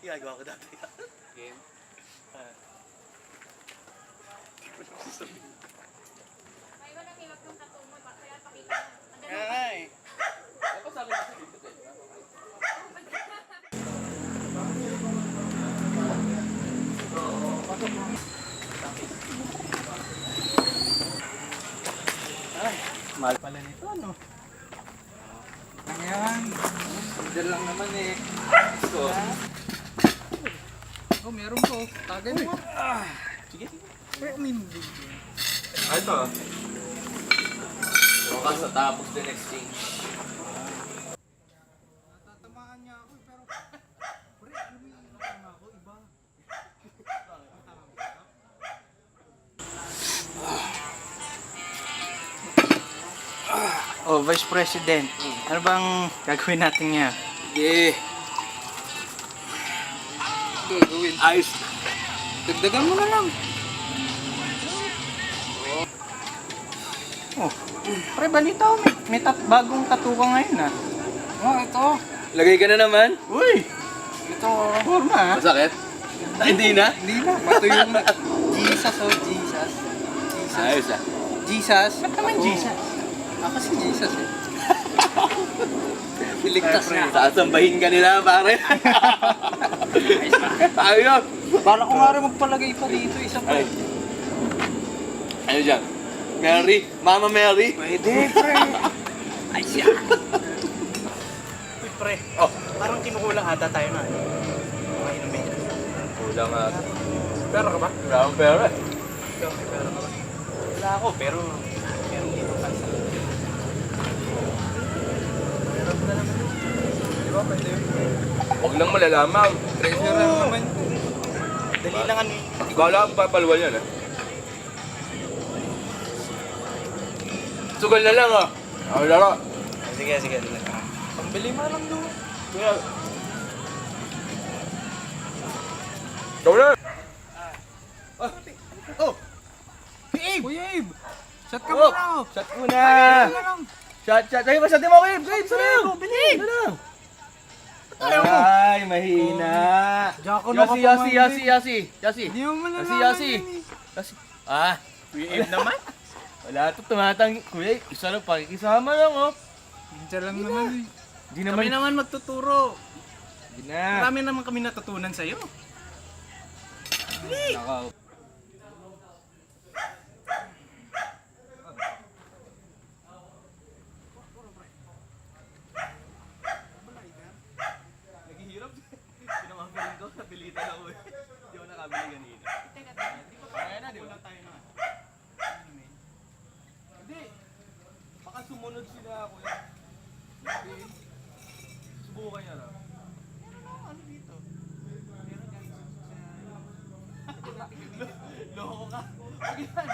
Ginagawa ko dati. Game. May iba na hiwag yung tattoo mo, kaya pakita mo. Ang Kaya ganun. nga eh. Dapat sabi kasi dito eh. Ay, mahal pala nito ano. Ayan. Diyan lang naman eh. So. Oh, meron po. Tagay mo. Sige. Pero umindig. Ito. Bukas na tapos din exchange. Natatamaan niya ako pero... Pre, alam mo yung tama ako, iba. Oh, Vice President. Ano bang gagawin natin niya? Yeah. Gagawin. Ayos. Dagdagan mo na lang. Oh, pre, balita ko. May bagong tattoo ka ngayon ah. Oh, ito. Lagay ka na naman. Uy! Ito. Forma ah. Masakit? Hindi na? Hindi na. Bato yung... Jesus, oh, Jesus. Jesus. Ayos ah. Jesus. Ba't naman Oo. Jesus? Ako si Jesus eh. Piligtas na. Sasambahin ka nila pare. Ayos. Bala ko nga rin magpalagay pa dito. Isa pa. Ay. Ano dyan? Mary? Mama Mary? Pwede, pre. Ay siya. Uy, pre. Oh. Parang kinukulang ata tayo na. Okay na may. Kulang nga. Pera ka ba? Wala akong pera eh. Wala ako, pero meron dito kansa. Di ba, pwede yun? Huwag lang malalaman. Treasure lang naman. Dali lang ano eh. Bala ang papalwan yan eh. Sugal na lang ah. Ako laro. Sige, sige. Pambili mo lang doon. Kuya. Ikaw na. Oh! Kuya Abe! Shot ka Oh! muna ako. Shot muna. Ano lang? Shot. Sabi ba shot mo ko Abe? Abe, sabi mo. Bilig! Ay, mahina. Diyan ako nakapamahal. Yasi. Hindi mo malalaman Yasi. yan eh. Yasi. Ah, Kuya naman? wala to tumatang. Kuya, isa lang pakikisama lang oh. Minsan lang naman eh. Di Kami naman magtuturo. Di na. Marami naman kami natutunan sa'yo. Nakaw. Naghihirap. Pinamabiling ko, napilitan ako eh. Hindi ako nakabili ganito. Teka, teka. Kaya na, di ba? Tayo na. Hindi. Baka sumunod sila ako eh. Hindi. Subukan niya lang. Ano dito? Meron guys. Loko ka. Huwag yan.